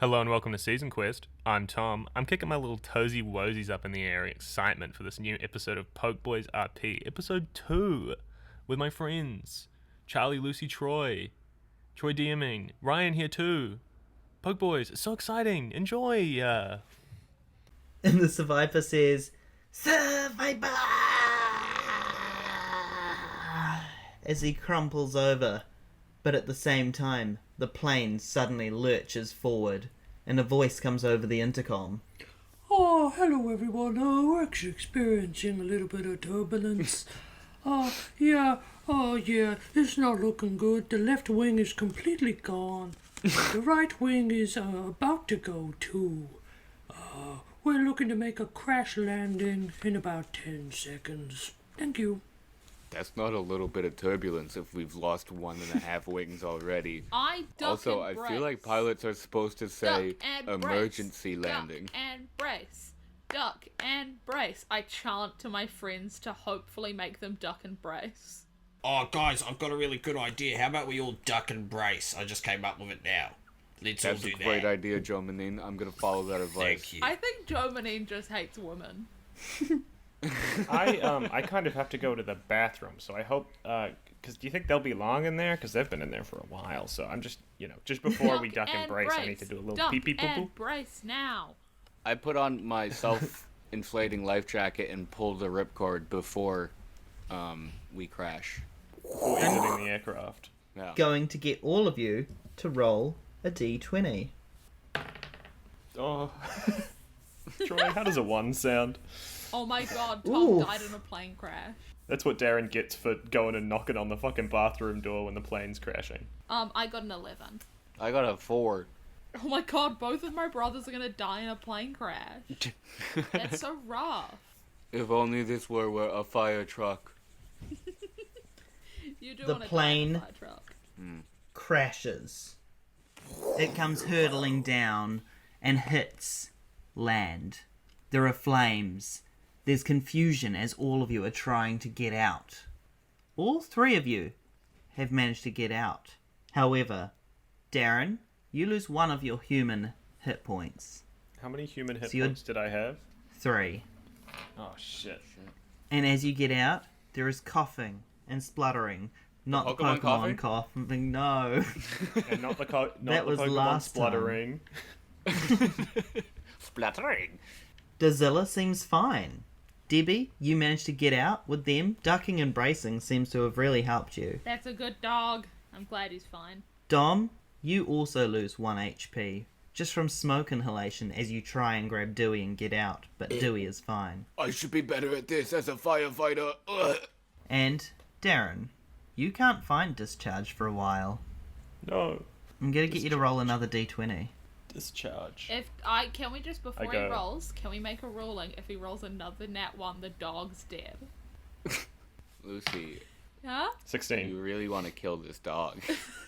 Hello and welcome to Season Quest. I'm Tom. I'm kicking my little toesy woesies up in the air in excitement for this new episode of PokeBoiz RP, episode 2, with my friends, Charlie, Lucy, Troy Leeming, Ryan here too. PokeBoiz, it's so exciting, enjoy! And the survivor says, "Survivor!" as he crumples over. But at the same time, the plane suddenly lurches forward, and a voice comes over the intercom. Oh, hello everyone. We're actually experiencing a little bit of turbulence. Yeah, it's not looking good. The left wing is completely gone. The right wing is about to go too. We're looking to make a crash landing in about 10 seconds. Thank you. That's not a little bit of turbulence if we've lost 1.5 wings already. I feel like pilots are supposed to say emergency landing. Duck and brace. Duck and brace. I chant to my friends to hopefully make them duck and brace. Oh, guys, I've got a really good idea. How about we all duck and brace? I just came up with it now. Let's all do that. That's a great idea, Joe Manine. I'm going to follow that advice. Thank you. I think Joe Manine just hates women. I kind of have to go to the bathroom, so I hope, because do you think they'll be long in there? Because they've been in there for a while, so I'm just, just before we duck and brace, I need to do a little pee-pee poo-poo. Duck and brace now. I put on my self-inflating life jacket and pulled the ripcord before we crash. Before exiting the aircraft. Yeah. Going to get all of you to roll a d20. Oh. Troy, how does a 1 sound? Oh my god, Tom Oof. died in a plane crash. That's what Darren gets for going and knocking on the fucking bathroom door when the plane's crashing. I got an 11. I got a 4. Oh my god, both of my brothers are gonna die in a plane crash. That's so rough. If only this were a fire truck. You do The want to plane- die in a fire truck. Crashes. It comes hurtling down and hits land. There are flames. There's confusion as all of you are trying to get out. All 3 of you have managed to get out. However, Darren, you lose 1 of your human hit points. How many human hit So you're- points did I have? 3. Oh, shit. And as you get out, there is coughing and spluttering. Not the Pokemon coughing, no. And not the, That was Pokemon last time. spluttering. Splattering. Dozilla seems fine. Debbie, you managed to get out with them. Ducking and bracing seems to have really helped you. That's a good dog. I'm glad he's fine. Dom, you also lose 1 HP, just from smoke inhalation as you try and grab Dewey and get out, but Dewey is fine. I should be better at this as a firefighter. Ugh. And, Darren, you can't find Discharge for a while. No. I'm gonna get you to roll another d20. Discharge. Can we just, before he rolls, can we make a ruling? If he rolls another nat 1, the dog's dead. Lucy, Huh? 16. you really want to kill this dog.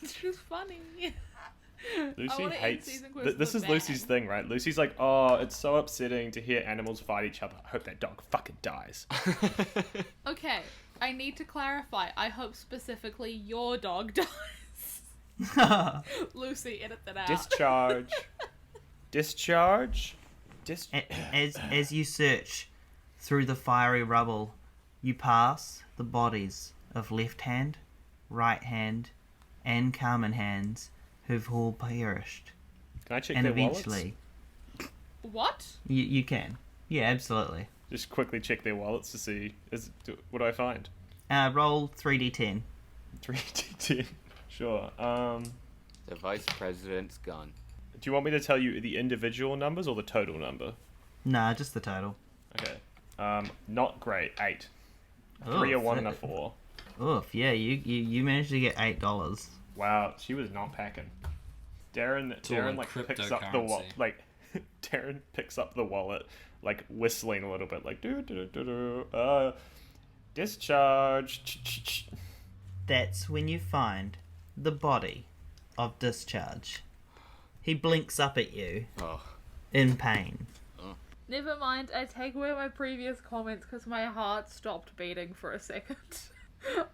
It's just funny. Lucy wanna end hates... Season Quest This with is a Lucy's bang. thing, right? Lucy's like, oh, it's so upsetting to hear animals fight each other. I hope that dog fucking dies. Okay, I need to clarify. I hope specifically your dog dies. Lucy, edit that out. Discharge. Discharge. As you search through the fiery rubble, you pass the bodies of Left Hand, Right Hand, and Carmen Hands who've all perished. Can I check And their eventually, What? you can. Yeah, absolutely. wallets? Just quickly check their wallets to see what do I find. Roll 3d10. 3D10. Sure. The vice president's gun. Do you want me to tell you the individual numbers or the total number? Nah, just the total. Okay. Not great. 8. A Oof, 3, a 1, and a 4. Oof, yeah, you managed to get $8. Wow, she was not packing. Darren all like picks up the wallet, cryptocurrency. Darren picks up the wallet, like whistling a little bit, like do do do do. Discharge. That's when you find the body of Discharge. He blinks up at you Oh. in pain. Never mind, I take away my previous comments because my heart stopped beating for a second.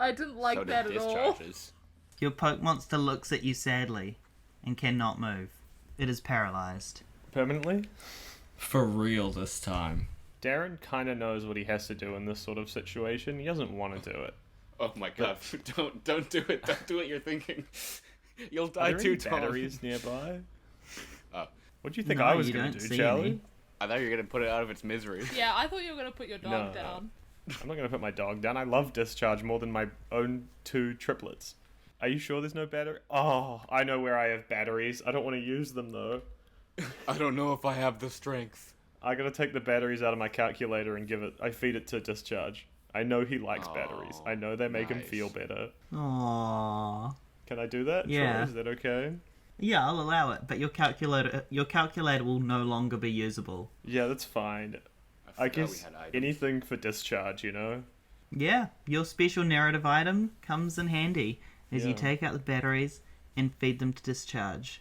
I didn't like So did that at all. discharges. Your poke monster looks at you sadly and cannot move. It is paralyzed. Permanently? For real this time. Darren kind of knows what he has to do in this sort of situation. He doesn't want to do it. Oh my god! Don't do it! Don't do what you're thinking. You'll Are die there too, any Tom. batteries nearby? Oh, What do you think No, I was you going don't to do, see Charlie? any. I thought you were gonna put it out of its misery. Yeah, I thought you were gonna put your dog No. down. I'm not going to put my dog down. I love Discharge more than my own 2 triplets. Are you sure there's no battery? Oh, I know where I have batteries. I don't want to use them, though. I don't know if I have the strength. I gotta take the batteries out of my calculator and I feed it to Discharge. I know he likes batteries. I know they make him nice. feel better. Aww. Can I do that? Yeah. Troy, is that okay? Yeah, I'll allow it, but your calculator will no longer be usable. Yeah, that's fine. I forgot we guess had items. anything for Discharge, you know? Yeah, your special narrative item comes in handy as you Yeah. take out the batteries and feed them to Discharge.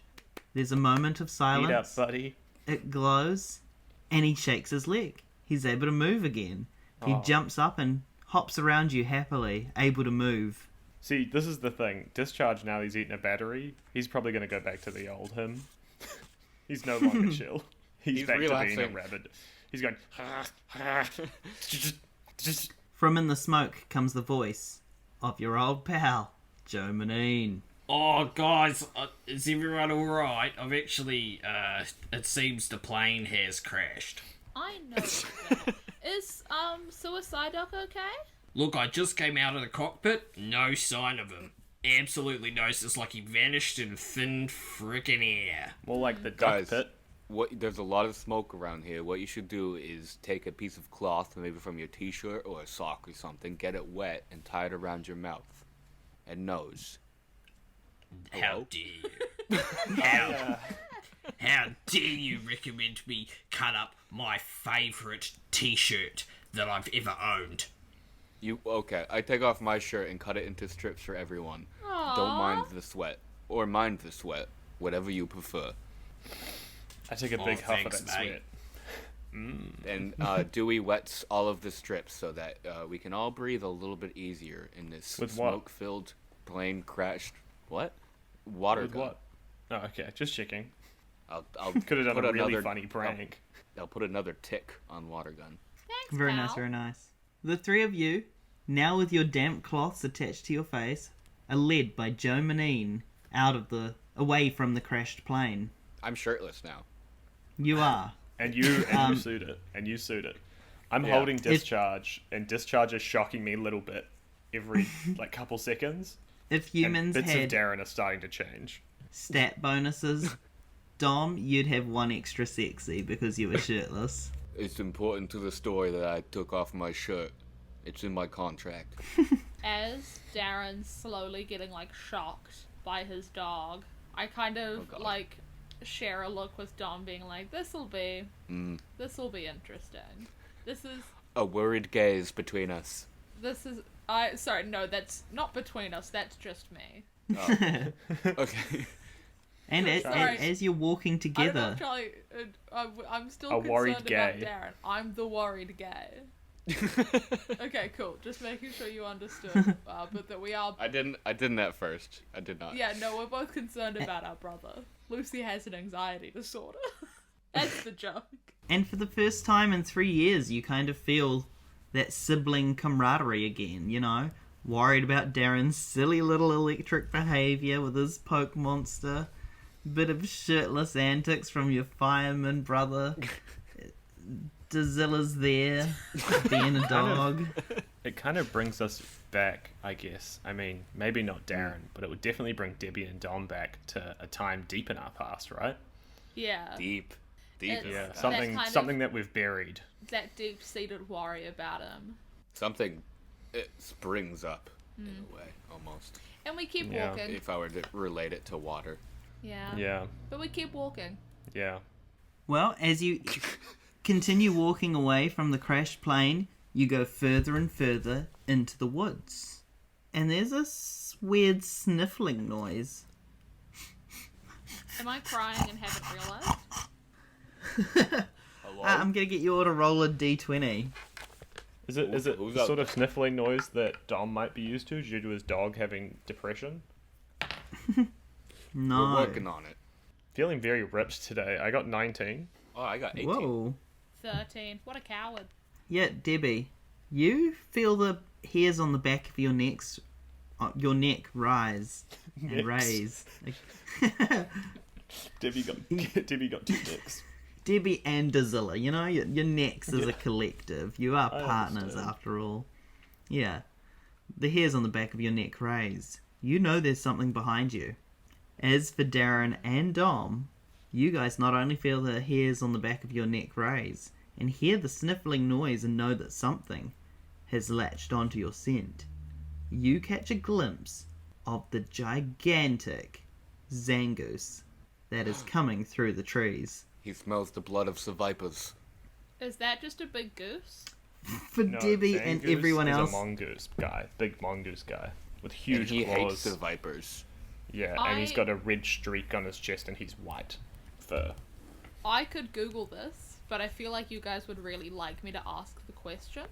There's a moment of Eat up, silence. buddy. It glows, and he shakes his leg. He's able to move again. He Oh. jumps up and hops around you happily, able to move. See, this is the thing. Discharge, now he's eaten a battery, he's probably going to go back to the old him. He's no longer chill. He's back to being a relapsing. rabbit. He's going... From in the smoke comes the voice of your old pal, Joe Manine. Oh, guys, is everyone alright? I've actually, it seems the plane has crashed. I know. That. Is Suicide Doc okay? Look, I just came out of the cockpit, no sign of him. Absolutely no, it's like he vanished in thin frickin' air. More like the Guys, duck pit. There's a lot of smoke around here. What you should do is take a piece of cloth, maybe from your t-shirt or a sock or something, get it wet and tie it around your mouth and nose. How dare you? How dare you recommend me cut up my favourite t-shirt that I've ever owned? Okay, I take off my shirt and cut it into strips for everyone. Aww. Don't mind the sweat. Or mind the sweat. Whatever you prefer. I take a big huff thanks, of that mate. sweat. And Dewey wets all of the strips so that we can all breathe a little bit easier in this With what? smoke-filled, plane crashed... What? Water With gun. what? Oh, okay, just checking. I'll Could have done put a really another- funny prank. I'll put another tick on water gun. Thanks, Very pal. nice, very nice. The three of you, now with your damp cloths attached to your face, are led by Joe Manine away from the crashed plane. I'm shirtless now. You are. And you suit it. And you suit it. I'm Yeah. holding Discharge, and Discharge is shocking me a little bit every couple seconds. If And humans bits had of Darren are starting to change. stat bonuses, Dom, you'd have one extra sexy because you were shirtless. It's important to the story that I took off my shirt. It's in my contract. As Darren's slowly getting shocked by his dog, I kind of Oh, God. share a look with Dom, being like, "This'll be interesting. This is A worried gaze between us. sorry, no, that's not between us. That's just me. Oh. Okay. And Sorry. as you're walking I don't know, together, Charlie. I'm still A worried concerned about gay. Darren. I'm the worried gay. Okay, cool. Just making sure you understood, but that we are. I didn't at first. I did not. Yeah, no, we're both concerned about our brother. Lucy has an anxiety disorder. That's the joke. and for the first time in 3 years, you kind of feel that sibling camaraderie again, you know? Worried about Darren's silly little electric behaviour with his poke monster. Bit of shirtless antics from your fireman brother. Dozilla's there, being a dog. It kind of brings us back, I guess. I mean, maybe not Darren, but it would definitely bring Debbie and Dom back to a time deep in our past, right? Yeah. Deep. It's- Yeah, That something kind of- something that we've buried. That deep-seated worry about him. Something it springs up in a way, almost. And we keep Yeah. walking. If I were to relate it to water. Yeah. Yeah, But we keep walking. yeah. Well, as you continue walking away from the crashed plane, you go further and further into the woods. And there's a weird sniffling noise. Am I crying and haven't realised? Hello? I'm gonna get you all to roll a d20. Is it Who's the out sort of sniffling noise that Dom might be used to due to his dog having depression? No. We're working on it. Feeling very ripped today. I got 19. Oh, I got 18. Whoa. 13. What a coward. Yeah, Debbie, you feel the hairs on the back of your neck rise and Necks. raise. Debbie got 2 necks. Debbie and Dozilla, you know, your necks as a collective. You are I partners understand. after all. Yeah. The hairs on the back of your neck raise. You know there's something behind you. As for Darren and Dom, you guys not only feel the hairs on the back of your neck raise, and hear the sniffling noise and know that something has latched onto your scent, you catch a glimpse of the gigantic Zangoose that is coming through the trees. He smells the blood of survivors. Is that just a big goose? For No, Debbie and Zangoose everyone is else. a mongoose guy. Big mongoose guy. With And huge he claws. hates the vipers. Yeah, and he's got a red streak on his chest and he's white fur. I could Google this, but I feel like you guys would really like me to ask the question.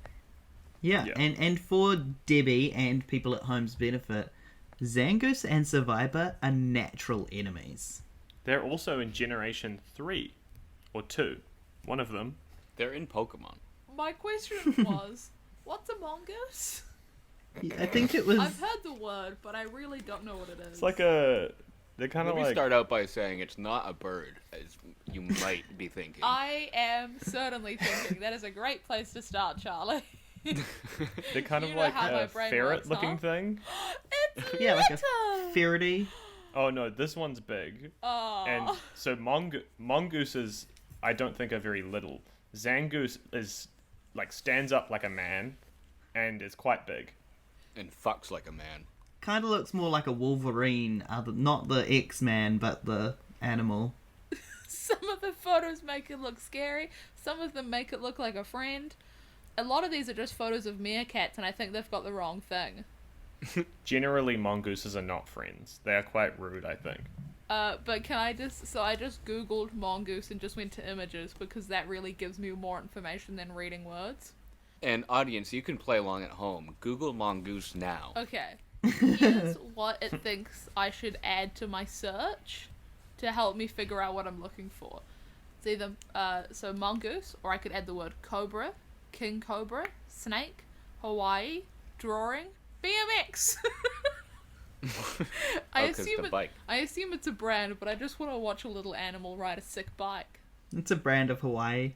Yeah, Yeah. and for Debbie and people at home's benefit, Zangoose and Survivor are natural enemies. They're also in Generation 3. Or 2. One of them. They're in Pokemon. My question was, what's a mongoose? I think it was... I've heard the word, but I really don't know what it is. It's like a... They're kind Let of me like... start out by saying it's not a bird, as you might be thinking. I am certainly thinking that is a great place to start, Charlie. They're kind of You know like how my a brain ferret-looking works, thing. It's Yeah, like a litter! ferrety. Oh no, this one's big. Oh. And so mongooses, I don't think are very little. Zangoose is like stands up like a man, and is quite big. And fucks like a man. Kind of looks more like a Wolverine, not the X-Man, but the animal. Some of the photos make it look scary. Some of them make it look like a friend. A lot of these are just photos of meerkats, and I think they've got the wrong thing. Generally, mongooses are not friends. They are quite rude, I think. But can I just... So I just googled mongoose and just went to images, because that really gives me more information than reading words. And audience, you can play along at home. Google mongoose now. Okay. Here's what it thinks I should add to my search to help me figure out what I'm looking for. It's either, so mongoose, or I could add the word cobra, king cobra, snake, Hawaii, drawing, BMX. I 'cause assume the bike. I assume it's a brand, but I just want to watch a little animal ride a sick bike. It's a brand of Hawaii.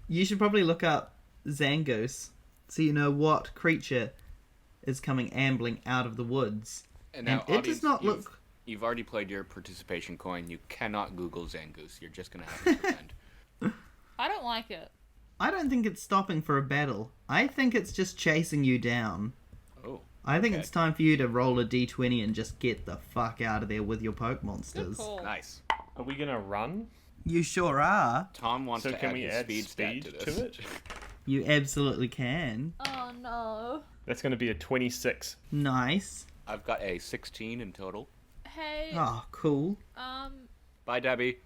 You should probably look up Zangoose so you know what creature is coming ambling out of the woods. And now, it audience, does not look... You've already played your participation coin. You cannot Google Zangoose. You're just gonna have to pretend. I don't like it. I don't think it's stopping for a battle. I think it's just chasing you down. Oh. I think Okay. it's time for you to roll a d20 and just get the fuck out of there with your Poke Good Monsters. call. Nice. Are we gonna run? You sure are. Tom wants So to can add we his add speed stat speed to this. to it? You absolutely can. Oh no. That's gonna be a 26. Nice. I've got a 16 in total. Hey, Oh, cool. Bye, Debbie.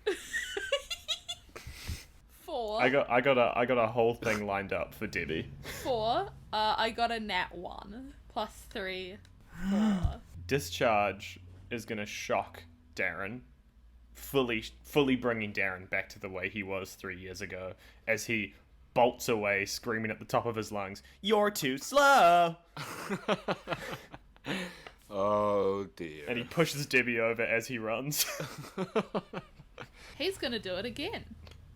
4. I got a whole thing lined up for Debbie. 4. I got a nat 1. Plus 3. 4. Discharge is gonna shock Darren, fully bringing Darren back to the way he was 3 years ago, as he bolts away, screaming at the top of his lungs, "You're too slow!" Oh dear. And he pushes Debbie over as he runs. He's gonna do it again.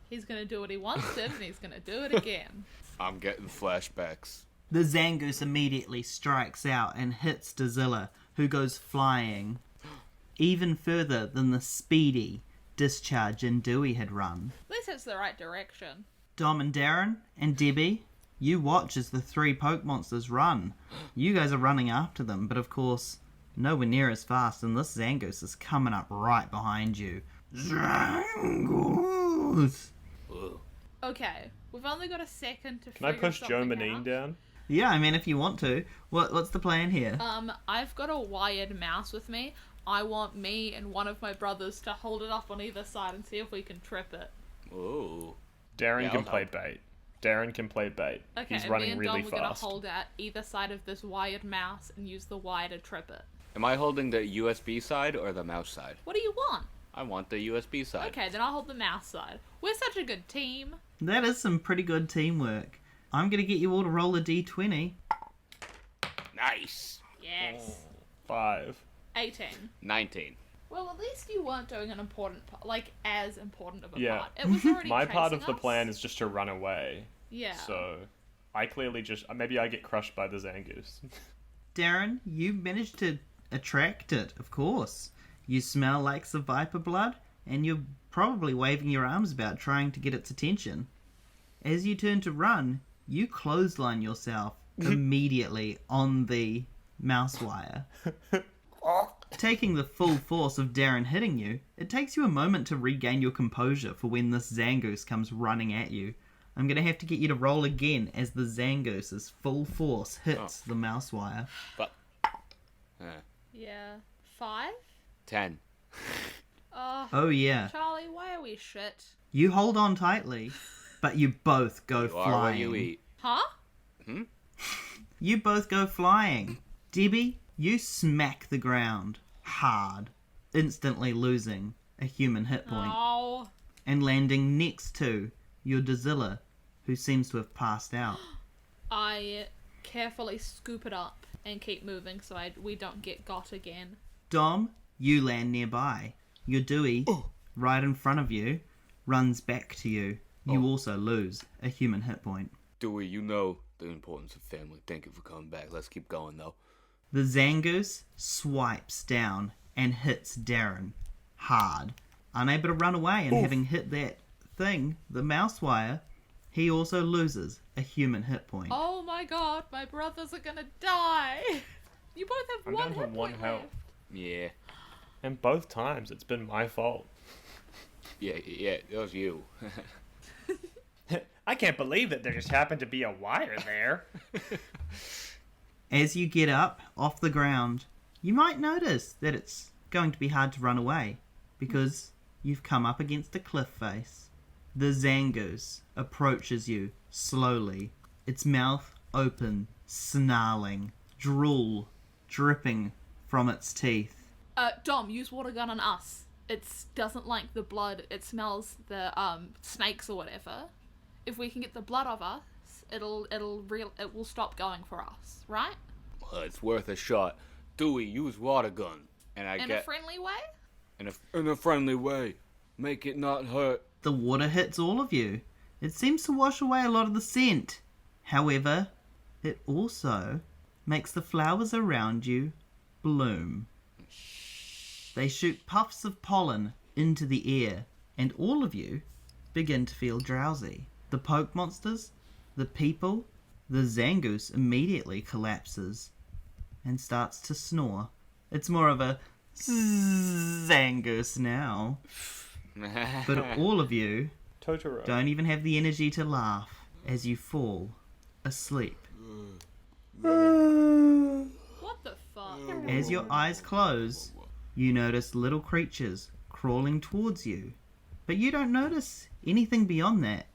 He's gonna do what he once did, and he's gonna do it again. I'm getting flashbacks. The Zangoose immediately strikes out and hits Dozilla, who goes flying even further than the speedy Discharge and Dewey had run. At least it's the right direction. Dom and Darren and Debbie, you watch as the 3 Poke Monsters run. You guys are running after them, but of course, nowhere near as fast, and this Zangoose is coming up right behind you. Zangoose! Ugh. Okay, we've only got a second to Can I figure push Joe something Manine out. down? Yeah, I mean, if you want to. What's the plan here? I've got a wired mouse with me. I want me and one of my brothers to hold it up on either side and see if we can trip it. Ooh. Darren Yeah, can I'll play help. bait. Darren can play bait. Okay, He's and me running and really Dom, we're gonna fast. hold at either side of this wired mouse and use the wire to trip it. Am I holding the USB side or the mouse side? What do you want? I want the USB side. Okay, then I'll hold the mouse side. We're such a good team. That is some pretty good teamwork. I'm going to get you all to roll a d20. Nice. Yes. 5. 18. 19. Well, at least you weren't doing an important part, like as important of a Yeah. part. It was already My part of chasing the us. plan is just to run away. Yeah. So, I clearly just... Maybe I get crushed by the Zangoose. Darren, you managed to attract it, of course. You smell like some viper blood, and you're probably waving your arms about trying to get its attention. As you turn to run, you clothesline yourself immediately on the mouse wire. Taking the full force of Darren hitting you, it takes you a moment to regain your composure for when this Zangoose comes running at you. I'm going to have to get you to roll again as the Zangoose's full force hits the mouse wire. But Yeah. 5? 10. Oh yeah. Charlie, why are we shit? You hold on tightly, but you both go You flying. are what you eat. Huh? You both go flying. Debbie, you smack the ground hard, instantly losing a human hit point, Oh. and landing next to your Dozilla, who seems to have passed out. I carefully scoop it up and keep moving so we don't get got again. Dom, you land nearby. Your Dewey, right in front of you, runs back to you. You also lose a human hit point. Dewey, you know the importance of family. Thank you for coming back. Let's keep going, though. The Zangoose swipes down and hits Darren hard. Unable to run away and having hit that thing, the mouse wire, he also loses a human hit point. Oh my god, my brothers are gonna die! You both have I'm one down to hit one point health. left. Yeah. And both times, it's been my fault. Yeah, it was you. I can't believe that there just happened to be a wire there. As you get up off the ground, you might notice that it's going to be hard to run away because you've come up against a cliff face. The Zangoose approaches you slowly, its mouth open, snarling, drool dripping from its teeth. Dom, use water gun on us. It doesn't like the blood. It smells the snakes or whatever. If we can get the blood of us, it will stop going for us, right? Well, it's worth a shot. Dewey, use water gun. And I In get a friendly way? in a friendly way. Make it not hurt. The water hits all of you. It seems to wash away a lot of the scent. However, it also makes the flowers around you bloom. They shoot puffs of pollen into the air, and all of you begin to feel drowsy. The poke monsters, the people, the Zangoose immediately collapses and starts to snore. It's more of a Zangoose now. But all of you Totoro. don't even have the energy to laugh as you fall asleep. What the fuck? As your eyes close, you notice little creatures crawling towards you. But you don't notice anything beyond that,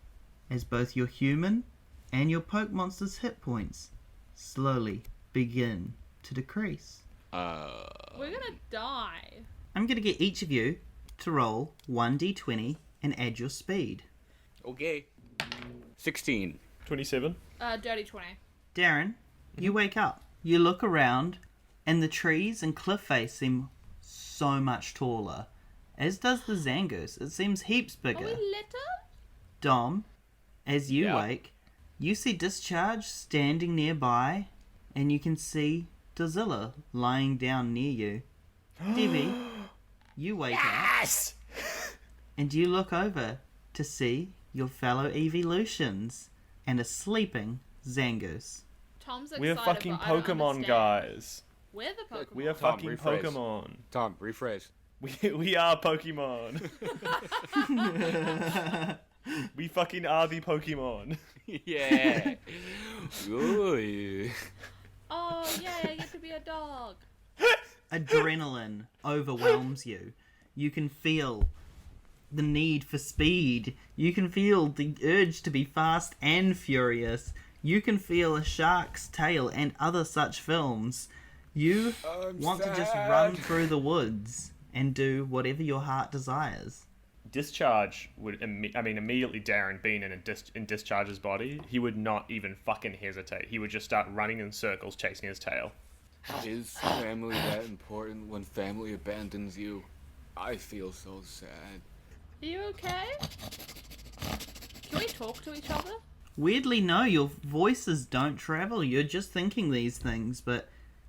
as both your human and your poke monster's hit points slowly begin to decrease. We're gonna die. I'm going to get each of you to roll 1d20 and add your speed. Okay. 16. 27. Dirty 20. Darren, you wake up. You look around, and the trees and cliff face seem so much taller. As does the Zangoose. It seems heaps Are bigger. we little? Dom, as you Yeah. wake, you see Discharge standing nearby, and you can see Dozilla lying down near you. Dewie, you wake up, and you look over to see your fellow evolutions and a sleeping Zangoose. Tom's excited, We're fucking but I don't Pokemon, understand. guys. We're the Pokemon. We are Tom, fucking rephrase. Pokemon. Tom, rephrase. We are Pokemon. We fucking are the Pokemon. Yeah. Ooh. Oh, yeah, I get to be a dog. Adrenaline overwhelms you. You can feel the need for speed. You can feel the urge to be fast and furious. You can feel A Shark's Tale and other such films. You want to just run through the woods and do whatever your heart desires. Discharge would, immediately Darren being in Discharge's body, he would not even fucking hesitate. He would just start running in circles chasing his tail. Is family that important when family abandons you? I feel so sad. Are you okay? Can we talk to each other? Weirdly, no, your voices don't travel. You're just thinking these things, but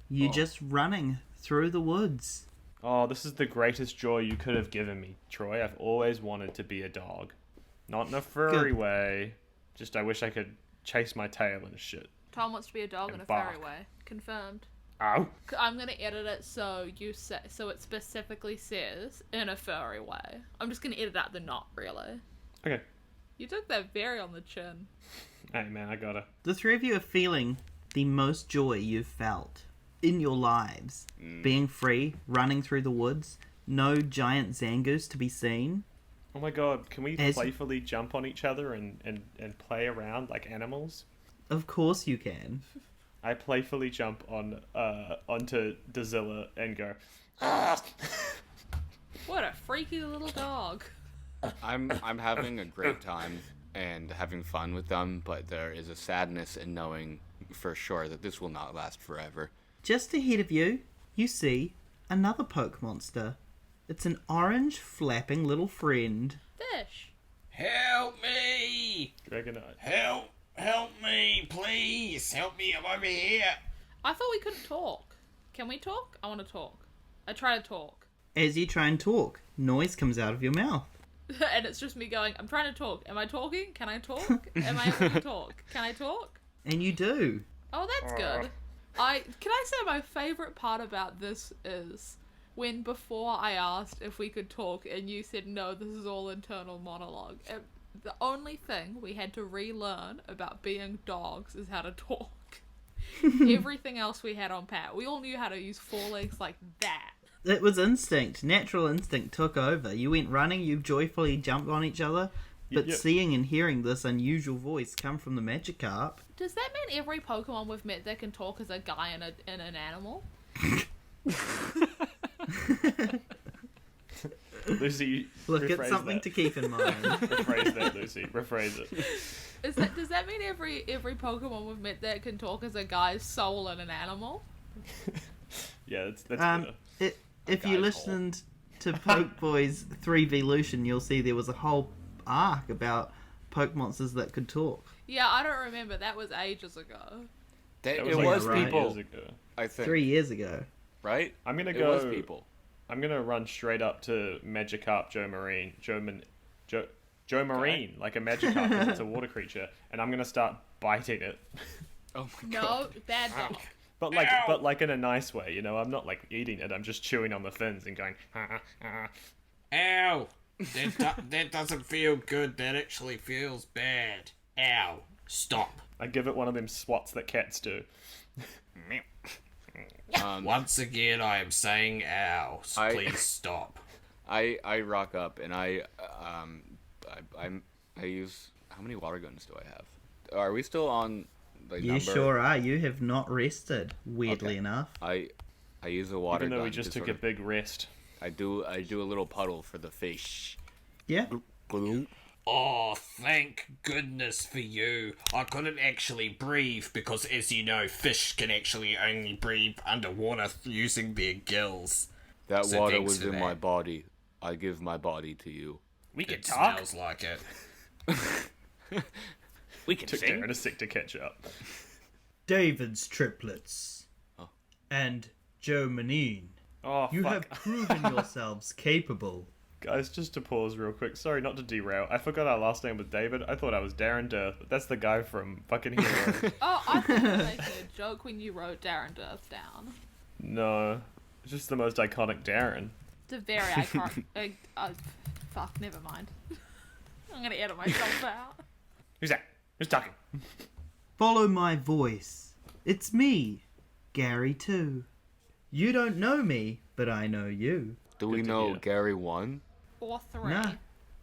you're just running through the woods. Oh, this is the greatest joy you could have given me, Troy. I've always wanted to be a dog. Not in a furry way. Just I wish I could chase my tail and shit. Tom wants to be a dog And in a bark. furry way. Confirmed. Ow. I'm gonna edit it so it specifically says in a furry way. I'm just gonna edit out the not really. Okay. You took that very on the chin. Hey, man, I gotta. The three of you are feeling the most joy you've felt in your lives. Being free, running through the woods, no giant Zangoose to be seen. Oh my god, can we As- playfully jump on each other and play around like animals? Of course you can. I playfully jump onto Dozilla and go, What a freaky little dog. I'm having a great time and having fun with them, but there is a sadness in knowing for sure that this will not last forever. Just ahead of you, you see another poke monster. It's an orange, flapping little friend. Fish. Help me! Dragonite. Help me, please! Help me, I'm over here! I thought we couldn't talk. Can we talk? I want to talk. I try to talk. As you try and talk, noise comes out of your mouth. And it's just me going, I'm trying to talk. Am I talking? Can I talk? Am I able to talk? Can I talk? And you do. Oh, that's good. Can I say my favourite part about this is when before I asked if we could talk and you said no, this is all internal monologue. The only thing we had to relearn about being dogs is how to talk. Everything else we had on pat. We all knew how to use forelegs like that. It was instinct. Natural instinct took over. You went running, you joyfully jumped on each other, but Yep. seeing and hearing this unusual voice come from the Magikarp, Does that mean every Pokemon we've met that can talk is a guy and an animal? Lucy, look, it's rephrase something that. to keep in mind. Rephrase that, Lucy. Rephrase it. Does that mean every Pokemon we've met that can talk is a guy's soul and an animal? Yeah, that's better. If you guy's listened to PokeBoiz 3Veelution, you'll see there was a whole arc about Poke monsters that could talk. Yeah, I don't remember. That was ages ago. That It like was 3 people, years ago. I think. 3 years ago. Right? I'm gonna It go. was people. I'm gonna run straight up to Magikarp Joe Marine, Joe Marine, like a Magikarp, 'cause it's a water creature, and I'm gonna start biting it. Oh my No, god. bad dog. But like in a nice way, you know. I'm not like eating it. I'm just chewing on the fins and going. Ow! That doesn't feel good, that actually feels bad. Ow. Stop. I give it one of them swats that cats do. Once again, I am saying ow. Please stop. I rock up and I use, how many water guns do I have? Are we still on the You number? sure are. You have not rested, weirdly Okay. enough. I use a water Even gun. though we just to took sort a big rest. I do a little puddle for the fish. Yeah. Oh, thank goodness for you. I couldn't actually breathe because, as you know, fish can actually only breathe underwater using their gills. That So water thanks was for in that. my body. I give my body to you. We can It talk. smells like it. We can Darren a sec to catch up. David's triplets. Oh. And Joe Manine. Oh, You fuck. have proven yourselves capable. Guys, just to pause real quick. Sorry, not to derail. I forgot our last name was David. I thought I was Darren Durth, but that's the guy from fucking Hero. Oh, I thought you were making a joke when you wrote Darren Durth down. No, it's just the most iconic Darren. It's a very iconic. Fuck, never mind. I'm gonna edit myself out. Who's that? Who's talking? Follow my voice. It's me, Gary too. You don't know me, but I know you. Do we Good to know hear. Gary won? Or 3. Nah.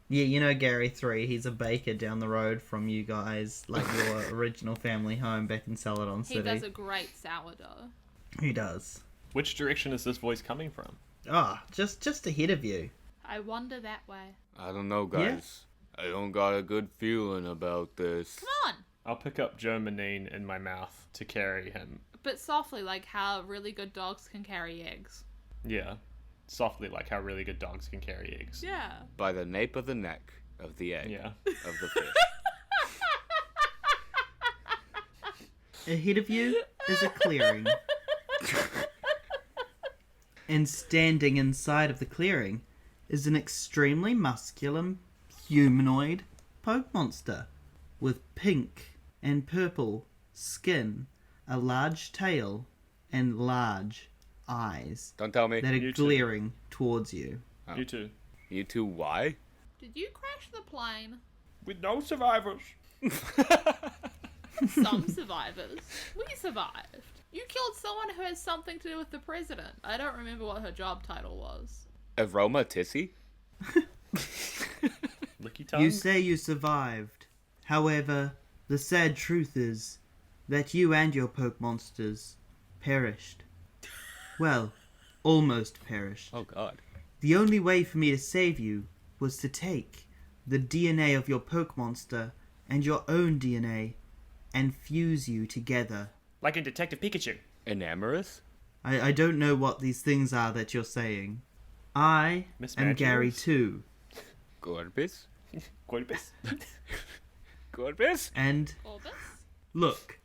Yeah, you know Gary 3. He's a baker down the road from you guys, like your original family home back in Celadon He City. does a great sourdough. He does. Which direction is this voice coming from? Ah, just ahead of you. I wander that way. I don't know, guys. I don't got a good feeling about this. Come on! I'll pick up Joe Manine in my mouth to carry him. But softly, like how really good dogs can carry eggs. Yeah. Softly, like how really good dogs can carry eggs. Yeah. By the nape of the neck of the egg Yeah. of the fish. Ahead of you is a clearing. And standing inside of the clearing is an extremely muscular humanoid poke monster with pink and purple skin, a large tail, and large eyes Don't tell me. that are You too. glaring towards you. You too. You two, why? Did you crash the plane? With no survivors. Some survivors. We survived. You killed someone who has something to do with the president. I don't remember what her job title was. Aroma Tissy? Licky tongue. You say you survived. However, the sad truth is that you and your poke monsters perished. Well, almost perished. Oh, God. The only way for me to save you was to take the DNA of your poke monster and your own DNA and fuse you together. Like in Detective Pikachu. Enamorous? I don't know what these things are that you're saying. I Miss am Gary Magios? too, Gorbis? Gorbis. Gorbis? and Orbis? look,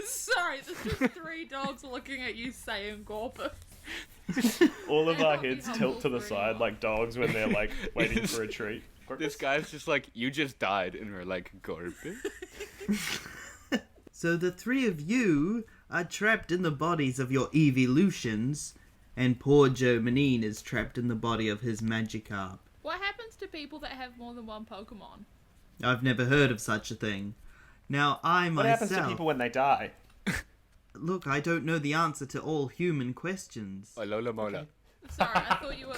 Sorry, there's just 3 dogs looking at you saying Gorbis. All of our They heads help me tilt to the humble side through. like dogs when they're like waiting for a treat. This guy's just like, you just died, and we're like, Gorbis? so the 3 of you are trapped in the bodies of your evolutions, and poor Joe Manine is trapped in the body of his Magikarp. What happens to people that have more than one Pokemon? I've never heard of such a thing. Now, I What happens to myself... people when they die? Look, I don't know the answer to all human questions. Alola Mola. Sorry, I thought you were...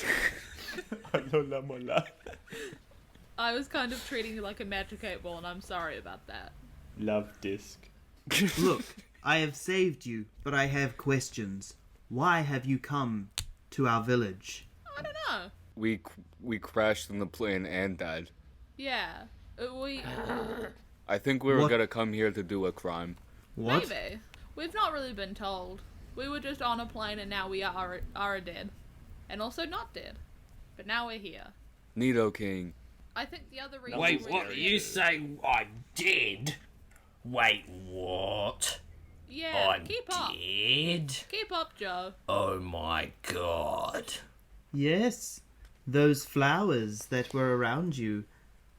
I was kind of treating you like a Magic 8 Ball, and I'm sorry about that. Love disc. Look, I have saved you, but I have questions. Why have you come to our village? I don't know. We crashed in the plane and died. Yeah. We... I think we were What? gonna come here to do a crime. What? Maybe. We've not really been told. We were just on a plane and now we are dead. And also not dead. But now we're here. Nido King. I think the other reason... Wait, we're what? here- You say I'm dead? Wait, what? Yeah, I'm keep up. dead? Keep up, Joe. Oh my god. Yes, those flowers that were around you,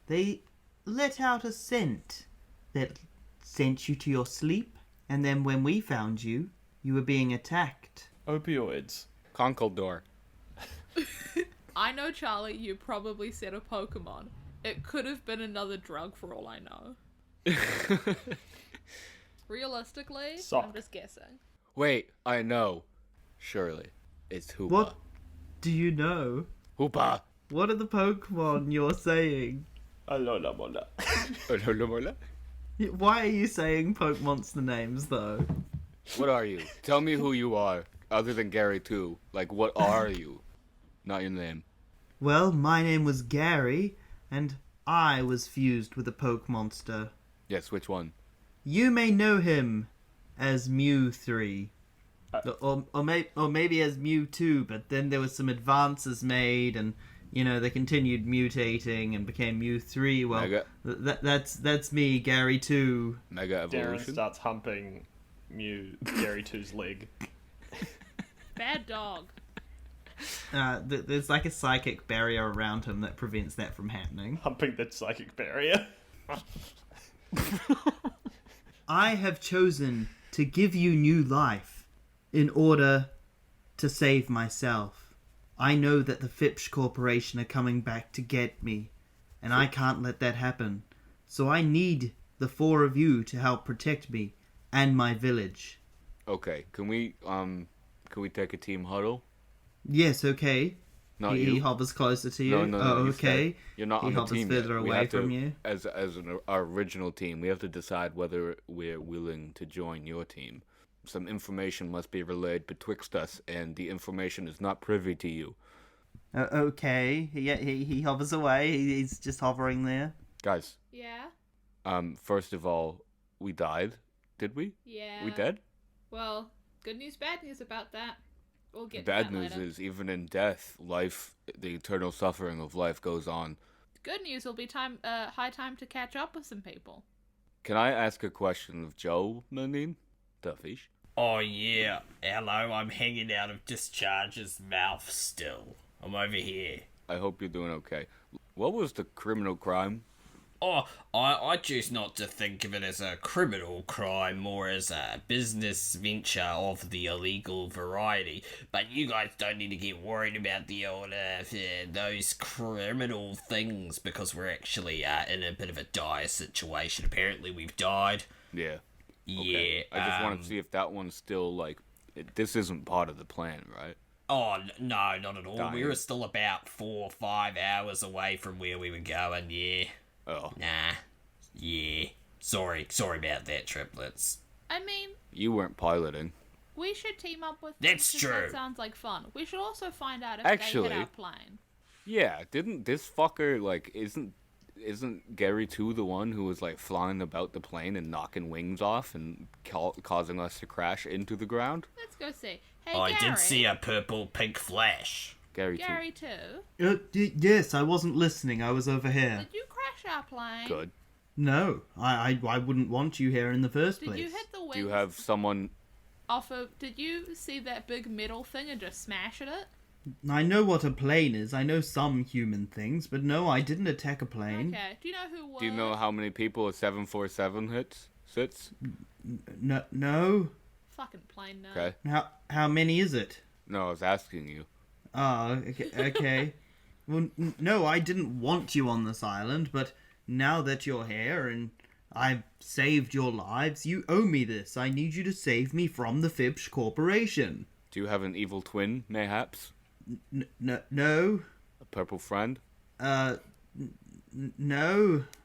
they let out a scent that sent you to your sleep, and then when we found you, you were being attacked. Opioids. Conkeldor. I know, Charlie, you probably said a Pokemon. It could have been another drug for all I know. Realistically, Sock. I'm just guessing. Wait, I know. Surely. It's Hoopa. What do you know? Hoopa! What are the Pokemon you're saying? Alola mola. Alola Mola? Why are you saying Poke Monster names, though? What are you? Tell me who you are, other than Gary too. Like, what are you? Not your name. Well, my name was Gary, and I was fused with a Poke Monster. Yes, which one? You may know him as Mew3. Or maybe as Mew2, but then there was some advances made, and, you know, they continued mutating and became Mew3. Well, Mega. that's me, Gary 2. Mega Darren Evolution? starts humping Gary 2's leg. Bad dog. There's like a psychic barrier around him that prevents that from happening. Humping the psychic barrier. I have chosen to give you new life in order to save myself. I know that the Fipsh Corporation are coming back to get me, and I can't let that happen. So I need the 4 of you to help protect me and my village. Okay, can we take a team huddle? Yes, okay. Not he you. hovers closer to you. No, Oh, you okay. stay. You're not He on the hovers team further yet. We away have to, from you. As our original team, we have to decide whether we're willing to join your team. some information must be relayed betwixt us, and the information is not privy to you. Okay. He hovers away. He's just hovering there. Guys, Yeah? first of all, we died. Did we? Yeah. We dead? Well, good news, bad news about that. We'll get to Bad that news later. is, even in death, life, the eternal suffering of life goes on. Good news will be high time to catch up with some people. Can I ask a question of Joe, Manine? The fish? Oh yeah, hello, I'm hanging out of Discharge's mouth still. I'm over here. I hope you're doing okay. What was the criminal crime? Oh, I choose not to think of it as a criminal crime, more as a business venture of the illegal variety. But you guys don't need to get worried about the old, those criminal things, because we're actually in a bit of a dire situation. Apparently we've died. Yeah. Yeah. I just want to see if that one's still, like, this isn't part of the plan, right? Oh, no, not at all. Dying. We were still about 4 or 5 hours away from where we were going, yeah. Oh. Nah. Yeah. Sorry about that, triplets. I mean, You weren't piloting. we should team up with them, That's 'cause true. That sounds like fun. We should also find out if Actually- they hit our plane. Yeah, didn't this fucker, like, isn't Gary 2 the one who was, like, flying about the plane and knocking wings off and causing us to crash into the ground? Let's go see. Hey, I Gary. did see a purple-pink flash. Gary 2. Gary too. Yes, I wasn't listening. I was over here. Did you crash our plane? Good. No, I wouldn't want you here in the first Did place. you hit the wings Do you have someone... off of... Did you see that big metal thing and just smash at it? I know what a plane is. I know some human things, but no, I didn't attack a plane. Okay. Do you know who was? Do you know how many people a 747 sits? No. Fucking plane nerd. Okay. How many is it? No, I was asking you. Oh, okay. Well, no, I didn't want you on this island, but now that you're here and I've saved your lives, you owe me this. I need you to save me from the Fibsh Corporation. Do you have an evil twin, mayhaps? No. A purple friend? No.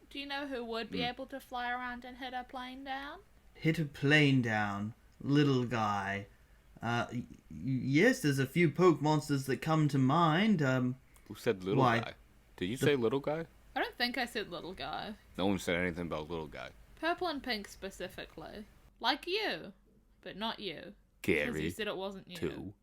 Do you know who would be able to fly around and hit a plane down? Hit a plane down. Little guy. Yes, there's a few poke monsters that come to mind. Who said little Why? guy? Did you say little guy? I don't think I said little guy. No one said anything about little guy. Purple and pink specifically. Like you, but not you. Because you Gary said it wasn't you. 2.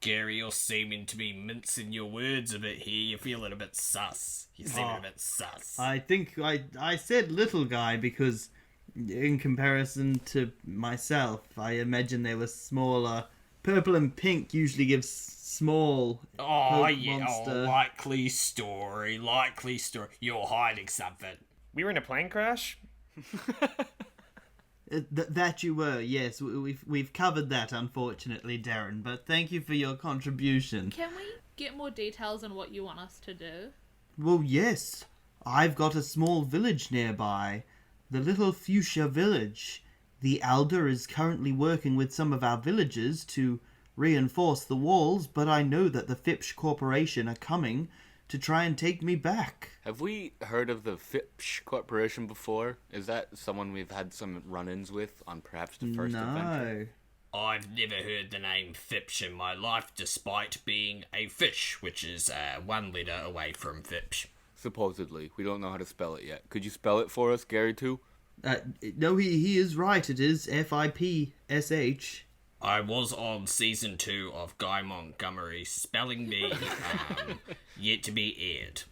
Gary, you're seeming to be mincing your words a bit here. You're feeling a bit sus. You're seeming a bit sus. I think I said little guy because in comparison to myself, I imagine they were smaller. Purple and pink usually gives small Oh, poke yeah. monster. Oh, likely story. You're hiding something. We were in a plane crash? That you were, yes. We've covered that, unfortunately, Darren. But thank you for your contribution. Can we get more details on what you want us to do? Well, yes. I've got a small village nearby. The Little Fuchsia Village. The Elder is currently working with some of our villagers to reinforce the walls, but I know that the Fipsh Corporation are coming to try and take me back. Have we heard of the Fipsh Corporation before? Is that someone we've had some run-ins with on perhaps the first adventure? No. I've never heard the name Fipsh in my life, despite being a fish, which is 1 letter away from Fipsh. Supposedly. We don't know how to spell it yet. Could you spell it for us, Gary 2? No, he is right. It is Fipsh. I was on season 2 of Guy Montgomery's Spelling Bee, yet to be aired.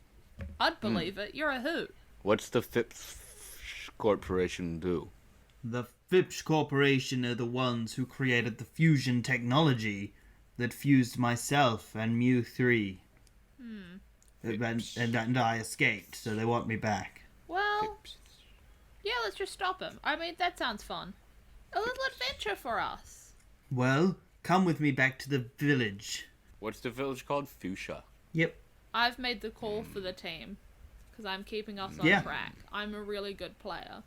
I'd believe it. You're a hoot. What's the Fipsh Corporation do? The Fipsh Corporation are the ones who created the fusion technology that fused myself and Mew 3. And I escaped, so they want me back. Well, yeah, let's just stop him. I mean, that sounds fun. A little adventure for us. Well, come with me back to the village. What's the village called? Fuchsia. Yep. I've made the call for the team. Because I'm keeping us on Yeah. track. I'm a really good player.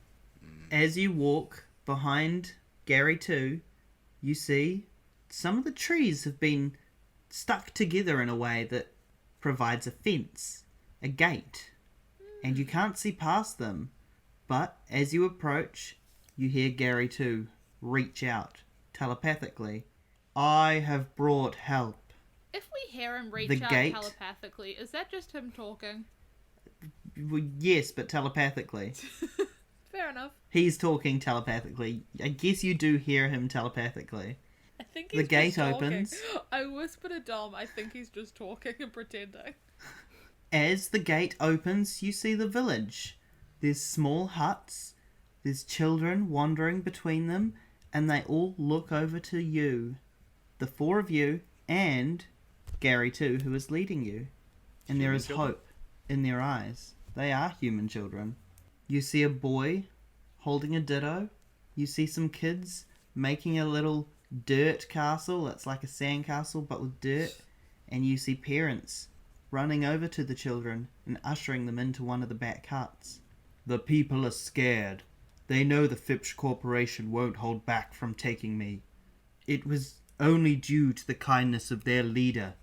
As you walk behind Gary 2, you see some of the trees have been stuck together in a way that provides a fence, a gate, and you can't see past them. But as you approach, you hear Gary 2 reach out telepathically, "I have brought help." If we hear him reach The out gate? telepathically, is that just him talking? Well, yes, but telepathically. Fair enough. He's talking telepathically. I guess you do hear him telepathically. I think The he's gate just talking. opens. I whisper to Dom, I think he's just talking and pretending. As the gate opens, you see the village. There's small huts. There's children wandering between them, and they all look over to you. The four of you, and Gary too, who is leading you. And there Human is children? hope in their eyes. They are human children. You see a boy holding a ditto. You see some kids making a little dirt castle. It's like a sand castle, but with dirt. And you see parents running over to the children and ushering them into one of the back huts. The people are scared. They know the Fipsh Corporation won't hold back from taking me. It was only due to the kindness of their leader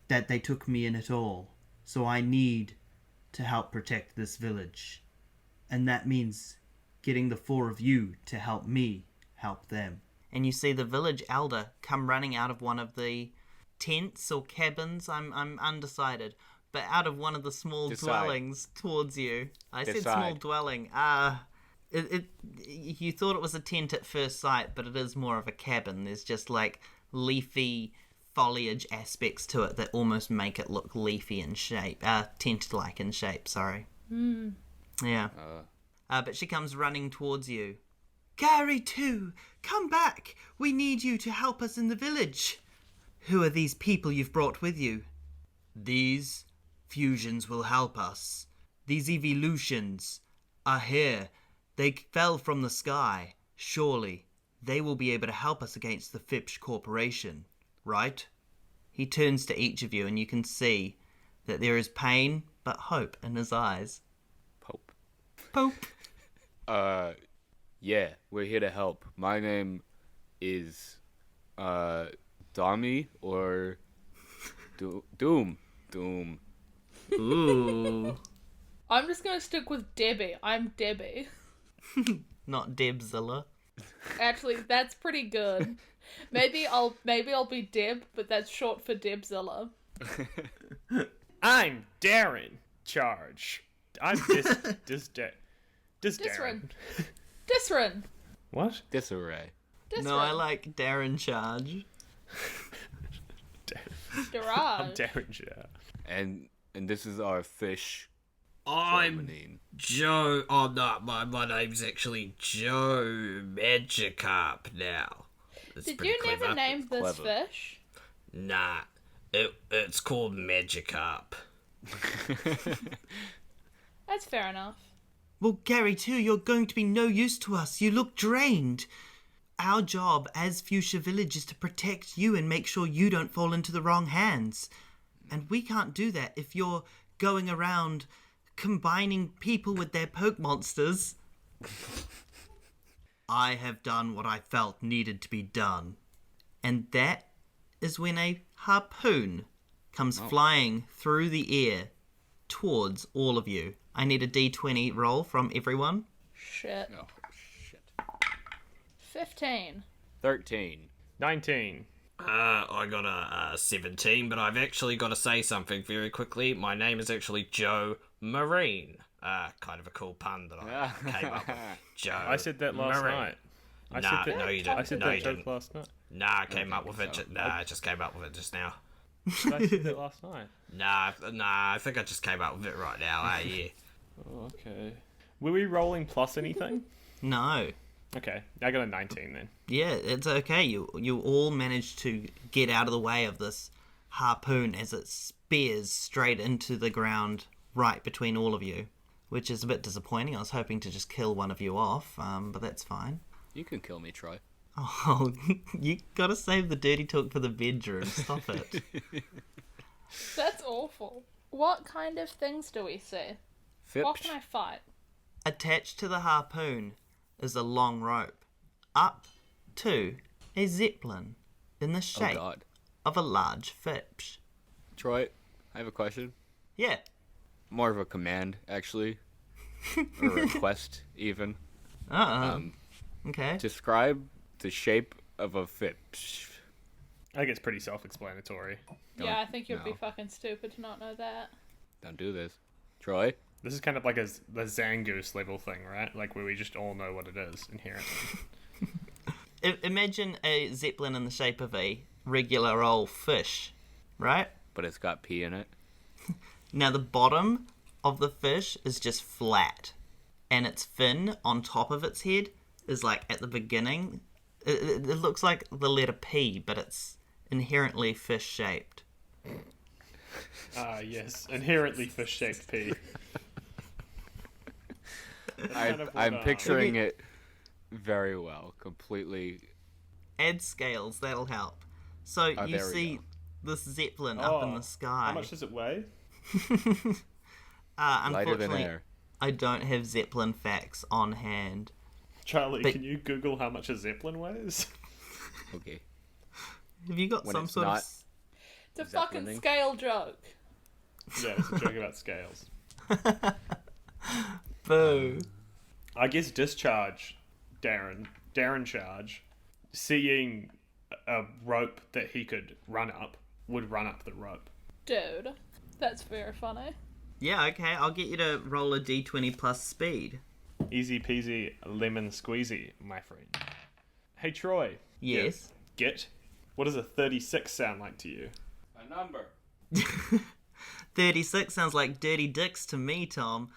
that they took me in at all. So I need to help protect this village. And that means getting the four of you to help me help them. And you see the village elder come running out of one of the tents or cabins, I'm undecided, but out of one of the small dwellings towards you. I said small dwelling. You thought it was a tent at first sight, but it is more of a cabin. There's just like leafy foliage aspects to it that almost make it look leafy in shape, tent-like in shape, sorry. Yeah. But she comes running towards you. Gary too, come back. We need you to help us in the village. Who are these people you've brought with you? These fusions will help us. These evolutions are here. They fell from the sky. Surely they will be able to help us against the Fipsh Corporation, right? He turns to each of you and you can see that there is pain but hope in his eyes. Pope. Yeah, we're here to help. My name is, Dommy or Doom. Ooh. I'm just gonna stick with Debbie. I'm Debbie. Not Debzilla. Actually, that's pretty good. Maybe I'll be Deb, but that's short for Debzilla. I'm Darren. Charge. I'm Darren. Disrin. What? Disarray. No, I like Darren Charge. I'm Garage. Darren. Yeah. And this is our fish. I'm Germanine. Joe. Oh no, my name's actually Joe Magikarp now. That's Did pretty you never clever. name this Clever. fish? Nah, it's called Magikarp. That's fair enough. Well, Gary, too, you're going to be no use to us. You look drained. Our job as Fuchsia Village is to protect you and make sure you don't fall into the wrong hands. And we can't do that if you're going around combining people with their poke monsters. I have done what I felt needed to be done. And that is when a harpoon comes flying through the air towards all of you. I need a d20 roll from everyone. Shit. Oh, shit. 15. 13. 19. I got a 17, but I've actually got to say something very quickly. My name is actually Joe Marine. Kind of a cool pun that I came up with. Joe. I said that last Marine. night. No, you didn't. I said No, that you joke didn't. last night. Nah, I came up with it. I just came up with it just now. I said that last night. Nah, I think I just came up with it right now. Yeah. Oh, okay. Were we rolling plus anything? No. Okay, I got a 19 then. Yeah, it's okay. You all managed to get out of the way of this harpoon as it spears straight into the ground right between all of you, which is a bit disappointing. I was hoping to just kill one of you off, but that's fine. You can kill me, Troy. Oh, you gotta save the dirty talk for the bedroom. Stop it. That's awful. What kind of things do we see? What Fipsh. can I fight? Attached to the harpoon is a long rope, up to a zeppelin in the Oh, shape God. of a large fish. Troy, I have a question. Yeah. More of a command, actually. Or a request, even. Okay. Describe the shape of a fit. I think it's pretty self-explanatory. Yeah, I think you'd be no. fucking stupid to not know that. Don't do this. Troy? This is kind of like the Zangoose level thing, right? Like where we just all know what it is inherently. Imagine a zeppelin in the shape of a regular old fish, right? But it's got pee in it. Now the bottom of the fish is just flat, and its fin on top of its head is like at the beginning. It looks like the letter P, but it's inherently fish-shaped. Yes, inherently fish-shaped pea. I'm picturing it very well. Completely. Add scales, that'll help. So you there we see go. this zeppelin up in the sky. How much does it weigh? Lighter than Unfortunately, air. I don't have zeppelin facts on hand. Charlie, But- can you Google how much a zeppelin weighs? Okay. Have you got When some it's sort not- of... It's a fucking Zeppelining? scale joke. Yeah, it's a joke about scales. Boo. I guess Discharge, Darren Charge, seeing a rope that he could run up, would run up the rope. Dude, that's very funny. Yeah, okay, I'll get you to roll a d20 plus speed. Easy peasy, lemon squeezy, my friend. Hey, Troy. Yes. Get. What does a 36 sound like to you? A number. 36 sounds like dirty dicks to me, Tom.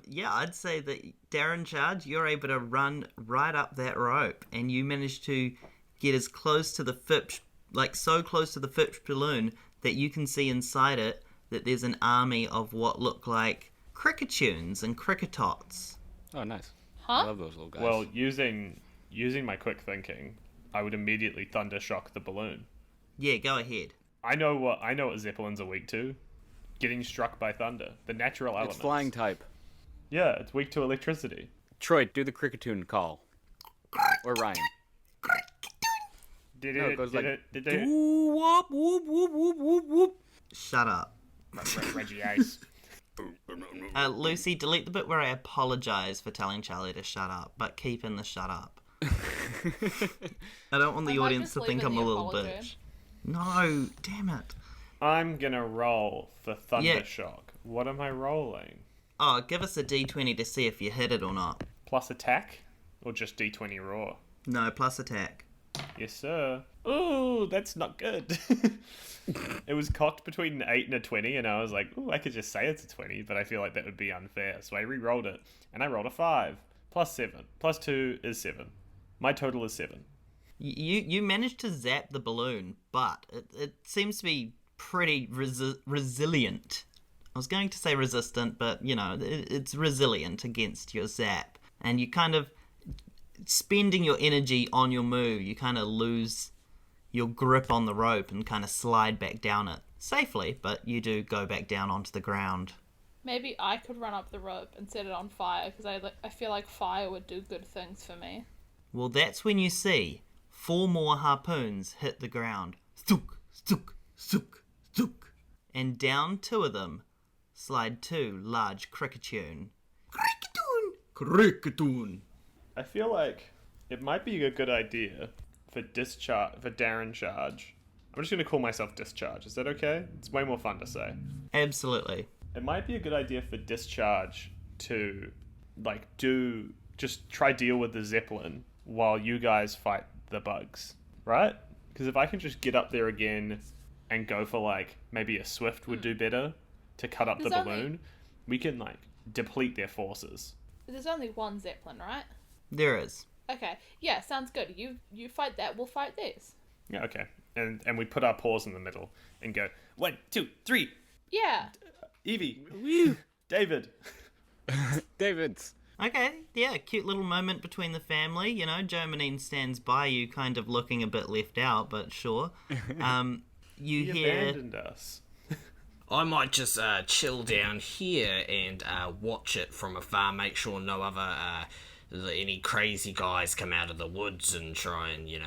Yeah, I'd say that Darren Charge, you're able to run right up that rope, and you manage to get as close to the FIP, like so close to the FIP balloon that you can see inside it that there's an army of what look like crickettunes and cricketots. Oh, nice. Huh? I love those little guys. Well, using my quick thinking, I would immediately thunder shock the balloon. Yeah, go ahead. I know what zeppelins are weak to. Getting struck by thunder. The natural elements. it's flying type. Yeah, it's weak to electricity. Troy, do the cricketune call. Or Ryan. Did No, it? it goes Did like, it? Did it? Whoop, whoop, whoop, whoop, whoop, whoop. Shut up. Reggie Ace. Lucy, delete the bit where I apologise for telling Charlie to shut up, but keep in the shut up. I don't want the I might audience just to leave think in I'm the a little apology. bitch. No, damn it. I'm gonna roll for thunder Yeah. shock. What am I rolling? Oh, give us a d20 to see if you hit it or not. Plus attack, or just D20 raw? No, plus attack. Yes, sir. Ooh, that's not good. It was cocked between an 8 and a 20, and I was like, ooh, I could just say it's a 20, but I feel like that would be unfair. So I re-rolled it, and I rolled a 5. Plus 7. Plus 2 is 7. My total is 7. You managed to zap the balloon, but it seems to be pretty resilient. I was going to say resistant, but, you know, it's resilient against your zap. And you kind of, spending your energy on your move, you kind of lose your grip on the rope and kind of slide back down it. Safely, but you do go back down onto the ground. Maybe I could run up the rope and set it on fire, because I feel like fire would do good things for me. Well, that's when you see 4 more harpoons hit the ground. Thuk, thuk, thuk, thuk. And down 2 of them slide 2 large cricketune. Cricketune! Cricketune! I feel like it might be a good idea for Darren Charge. I'm just going to call myself Discharge. Is that okay? It's way more fun to say. Absolutely. It might be a good idea for Discharge to, like, try deal with the Zeppelin while you guys fight the bugs, right? Because if I can just get up there again and go for, like, maybe a Swift would do better to cut up the There's only- balloon, we can, like, deplete their forces. There's only one Zeppelin, right? There is. Okay, yeah, sounds good. You fight that, we'll fight this. Yeah, okay. And we put our paws in the middle and go, 1, 2, 3, Yeah. Evie, David. David's. Okay, yeah, cute little moment between the family. You know, Jomanine stands by you, kind of looking a bit left out, but sure. You He hear... abandoned us. I might just chill down here and watch it from afar, make sure no other any crazy guys come out of the woods and try and, you know,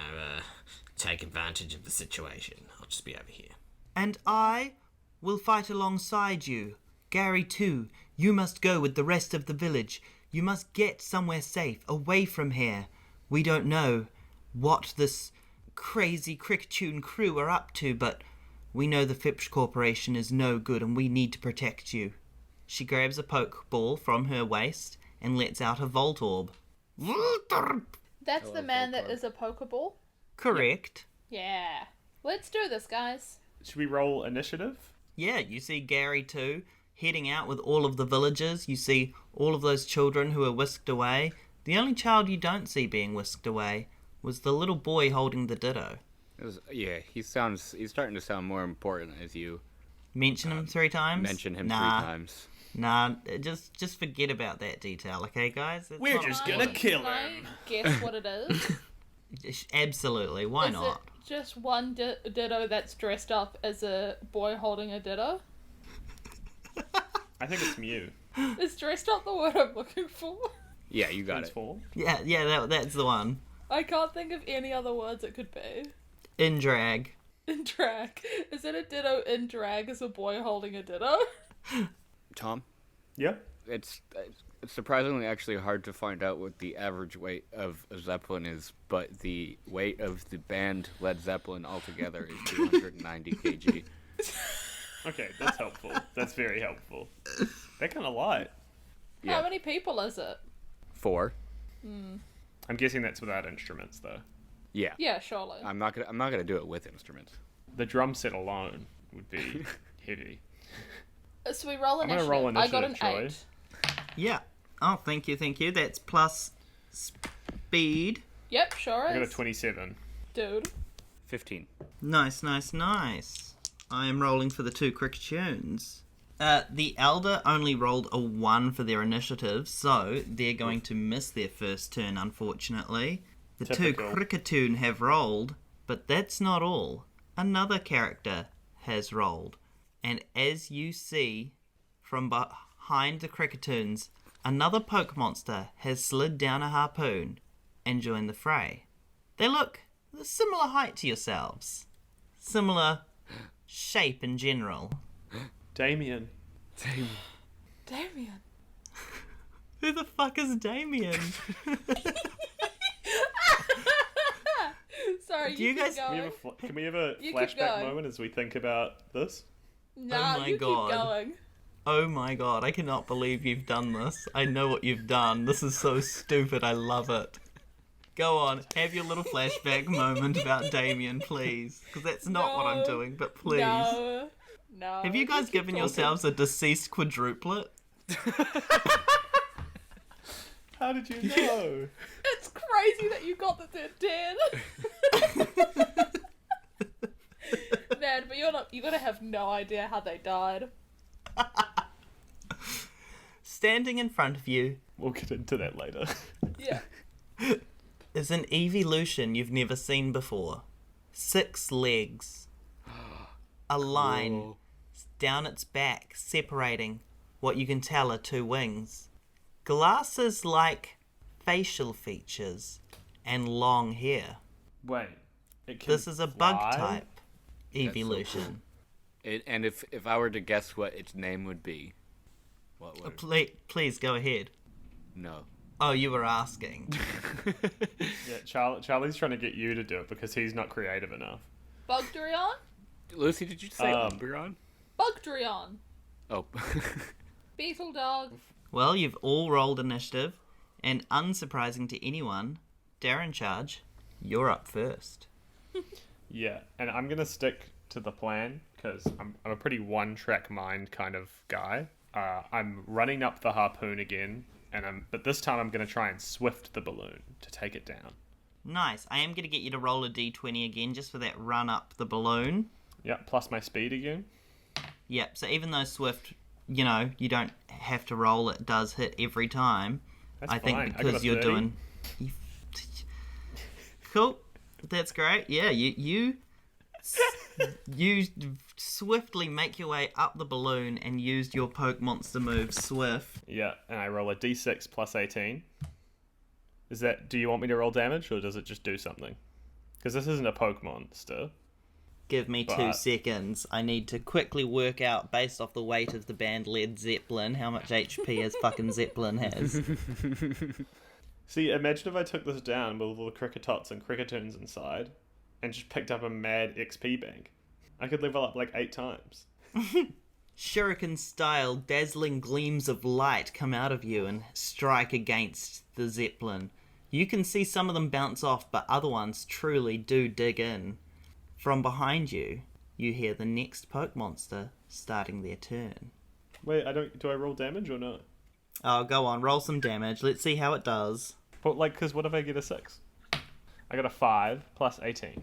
take advantage of the situation. I'll just be over here. And I will fight alongside you. Gary, too, you must go with the rest of the village. You must get somewhere safe, away from here. We don't know what this crazy Cricketune crew are up to, but we know the Fipsh Corporation is no good and we need to protect you. She grabs a Pokeball from her waist and lets out a Volt Orb. That's the man that is a Pokeball? Correct. Yeah. Let's do this, guys. Should we roll initiative? Yeah, you see Gary too, heading out with all of the villagers. You see all of those children who are whisked away. The only child you don't see being whisked away was the little boy holding the Ditto. He's starting to sound more important as you Mention him 3 times? mention him Nah. 3 times. Nah, just forget about that detail, okay, guys? It's We're not just important. gonna kill Can I him. guess what it is? Absolutely, why Is not? it just one Ditto that's dressed up as a boy holding a Ditto? I think it's Mew. Is dressed up the word I'm looking for? Yeah, you got it. Transform. Yeah, that's the one. I can't think of any other words it could be. In drag. In drag. Is it a Ditto in drag as a boy holding a Ditto? Tom, Yeah. it's surprisingly actually hard to find out what the average weight of a Zeppelin is, but the weight of the band Led Zeppelin altogether is 290 kg. Okay, that's helpful. That's very helpful. They're kind of light. Yeah. How many people is it? 4. I'm guessing that's without instruments, though. Yeah. Yeah, surely. I'm not gonna do it with instruments. The drum set alone would be heavy. So we roll I'm gonna initiative. roll I got an initiative, 8. Yeah. Oh, thank you. That's plus speed. Yep, sure I got a is. 27. Dude. 15. Nice. I am rolling for the 2 Cricketune. The Elder only rolled a 1 for their initiative, so they're going to miss their first turn, unfortunately. The Typical. 2 Cricketune have rolled, but that's not all. Another character has rolled. And as you see, from behind the Cricketune, another Poke Monster has slid down a harpoon and joined the fray. They look a similar height to yourselves. Similar shape in general. Damien. Damien. Who the fuck is Damien? Sorry, Do you you keep guys- going. Can we have a You keep flashback going. moment as we think about this? Nah, Oh my you God. keep going. Oh my god, I cannot believe you've done this. I know what you've done. This is so stupid, I love it. Go on, have your little flashback moment about Damien, please. Because that's not what I'm No. doing, but please. No. Have you guys keep given talking. yourselves a deceased quadruplet? How did you know? It's crazy that you got the 10. Man, but you're gonna have no idea how they died. Standing in front of you We'll get into that later. Yeah. is an evolution you've never seen before. 6 legs. A line Whoa. down its back, separating what you can tell are 2 wings. Glasses like facial features and long hair. Wait. It can This is a bug fly? type so evolution. And if I were to guess what its name would be, what would? Please go ahead. No. Oh, you were asking. Yeah, Charlie's trying to get you to do it because he's not creative enough. Bugdrion? Lucy, did you say Um, Umbreon? Bugdrion. Oh. Beetle dog. Well, you've all rolled initiative, and unsurprising to anyone, Darren Charge, you're up first. Yeah, and I'm gonna stick to the plan because I'm a pretty one-track mind kind of guy. I'm running up the harpoon again, but this time I'm gonna try and swift the balloon to take it down. Nice. I am going to get you to roll a d20 again just for that run up the balloon. Yeah, plus my speed again. Yep, so even though Swift, you don't have to roll, it does hit every time. That's I think fine. I got because a you're 30. doing... Cool. That's great. Yeah, you swiftly make your way up the balloon and used your Poke Monster move, Swift. Yeah, and I roll a d6 plus 18. Do you want me to roll damage or does it just do something? Because this isn't a Poke Monster. Give me 2 But- seconds. I need to quickly work out, based off the weight of the band Led Zeppelin, how much HP his fucking Zeppelin has. See, imagine if I took this down with all the Cricketots and Cricketoons inside and just picked up a mad XP bank. I could level up like 8 times. Shuriken-style dazzling gleams of light come out of you and strike against the Zeppelin. You can see some of them bounce off, but other ones truly do dig in. From behind you, you hear the next poke monster starting their turn. Wait, do I roll damage or no? Oh, go on, roll some damage. Let's see how it does. But because what if I get a 6? I got a 5 plus 18.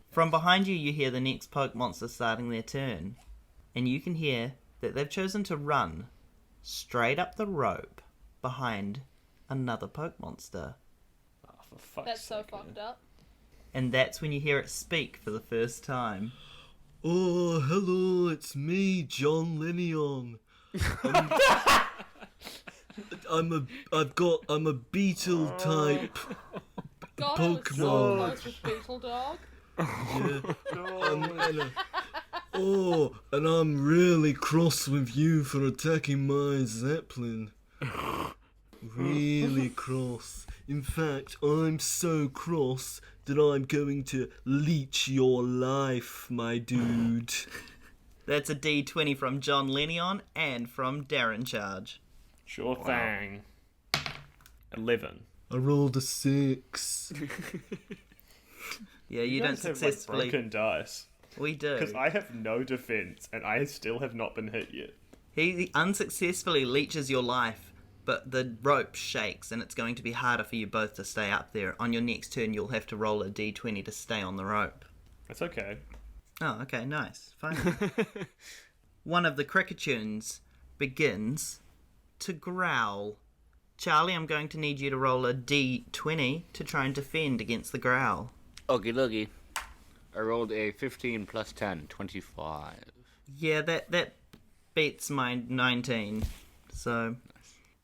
From behind you, you hear the next poke monster starting their turn. And you can hear that they've chosen to run straight up the rope behind another poke monster. Oh, for fuck's That's so sake, fucked man. up. And that's when you hear it speak for the first time. Oh, hello, it's me, John Lennion. I'm a beetle type. God, I was so Pokemon. close with Beetle Dog. And I'm really cross with you for attacking my Zeppelin. Really cross. In fact, I'm so cross that I'm going to leech your life, my dude. That's a D20 from John Lennion and from Darren Charge. Sure thing. 11. I rolled a 6. Yeah, you don't guys have, successfully... like, broken dice. We do. Because I have no defense, and I still have not been hit yet. He unsuccessfully leeches your life, but the rope shakes, and it's going to be harder for you both to stay up there. On your next turn, you'll have to roll a D20 to stay on the rope. That's okay. Oh, okay, nice. Fine. One of the Cricketoons begins to growl. Charlie, I'm going to need you to roll a D20 to try and defend against the growl. Okie dokie. I rolled a 15 plus 10, 25. Yeah, that beats my 19. So,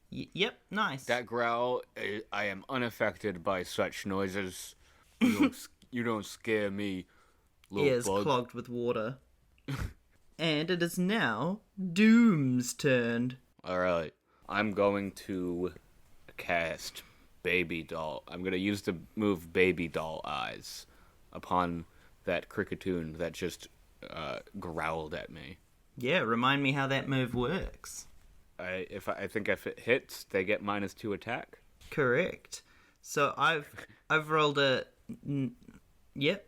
yep, nice. That growl, I am unaffected by such noises. You don't scare me, little Ears bug. clogged with water. And it is now Doom's turn. Alright, I'm going to cast Baby Doll. I'm going to use the move Baby Doll Eyes upon that Cricketoon that just growled at me. Yeah, remind me how that move works. I think if it hits, they get -2 attack. Correct. So I've rolled a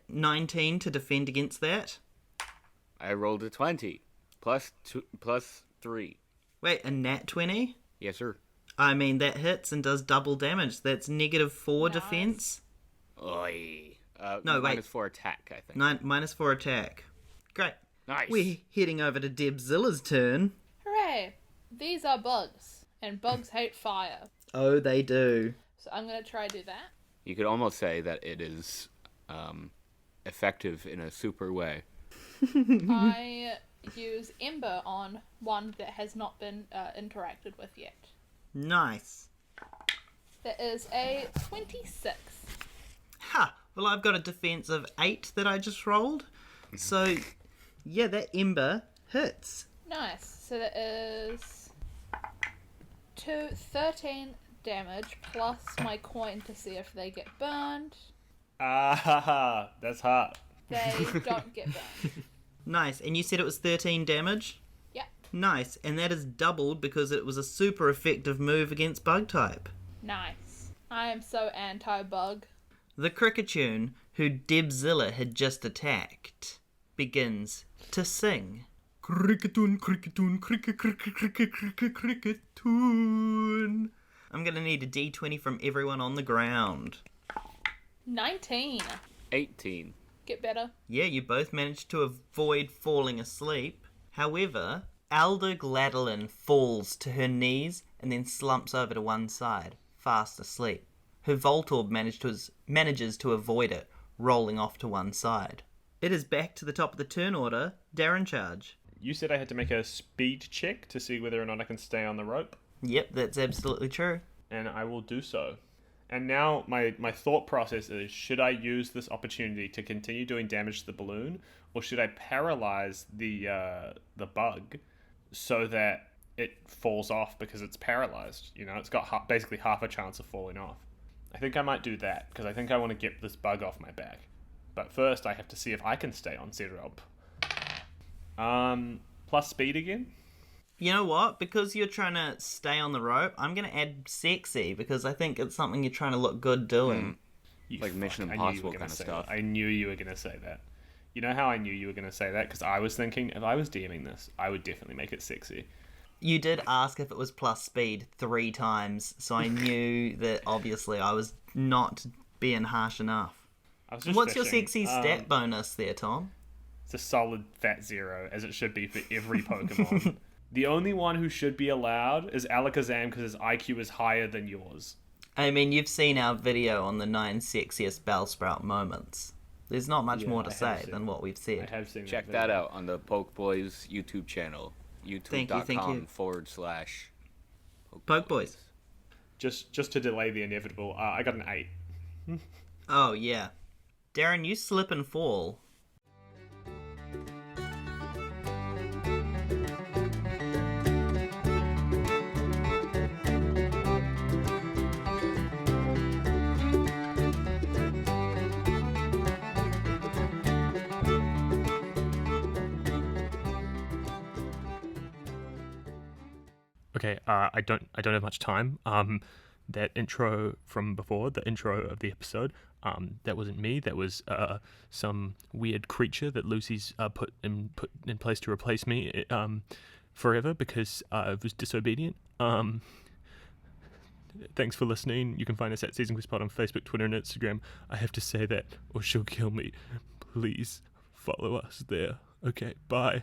19 to defend against that. I rolled a 20 plus 3. Wait, a nat 20? Yes, sir. I mean, that hits and does double damage. That's -4 Nice. defense. Oi. No, wait. -4 attack, I think. -4 attack. Great. Nice. We're heading over to Debzilla's turn. Hooray! These are bugs, and bugs hate fire. Oh, they do. So I'm gonna try to do that. You could almost say that it is effective in a super way. I use Ember on one that has not been interacted with yet. Nice. That is a 26. Ha! Well, I've got a defense of 8 that I just rolled. So, yeah, that Ember hits. Nice. So that is 13 damage plus my coin to see if they get burned. Ah, ha, ha. That's hot. They don't get burned. Nice. And you said it was 13 damage? Yep. Nice. And that is doubled because it was a super effective move against bug type. Nice. I am so anti-bug. The Cricketoon, who Debzilla had just attacked, begins to sing. Cricketoon, Cricketoon, Cricketoon. I'm gonna need a D20 from everyone on the ground. 19. 18. Get better. Yeah, you both managed to avoid falling asleep. However, Elder Gladeline falls to her knees and then slumps over to one side, fast asleep. Her Voltorb manages to avoid it, rolling off to one side. It is back to the top of the turn order. Darren Charge. You said I had to make a speed check to see whether or not I can stay on the rope, Yep, that's absolutely true. and I will do so. And now my thought process is, should I use this opportunity to continue doing damage to the balloon, or should I paralyze the bug so that it falls off because it's paralyzed? You know, it's got basically half a chance of falling off. I think I might do that, because I think I want to get this bug off my back. But first, I have to see if I can stay on said rope. Plus speed again? You know what? Because you're trying to stay on the rope, I'm going to add sexy, because I think it's something you're trying to look good doing. You Like Mission I knew you were Impossible gonna kind of say stuff. that. I knew you were going to say that. You know how I knew you were going to say that? Because I was thinking, if I was DMing this, I would definitely make it sexy. You did ask if it was plus speed 3 times, so I knew that obviously I was not being harsh enough. I was just What's your fishing. sexy stat bonus there, Tom? It's a solid fat 0, as it should be for every Pokemon. The only one who should be allowed is Alakazam, because his IQ is higher than yours. I mean, you've seen our video on the 9 sexiest Bellsprout moments. There's not much more to I have say seen- than what we've I said. have seen Check video. that out on the PokeBoiz YouTube channel. Thank you. youtube.com/PokeBoiz. PokeBoiz. Just to delay the inevitable, I got an 8. Oh, yeah. Darren, you slip and fall. Okay, I don't have much time. That intro from before, the intro of the episode, that wasn't me. That was some weird creature that Lucy's put in place to replace me forever because I was disobedient. Thanks for listening. You can find us at Season Quest Pod on Facebook, Twitter, and Instagram. I have to say that, or she'll kill me. Please follow us there. Okay, bye.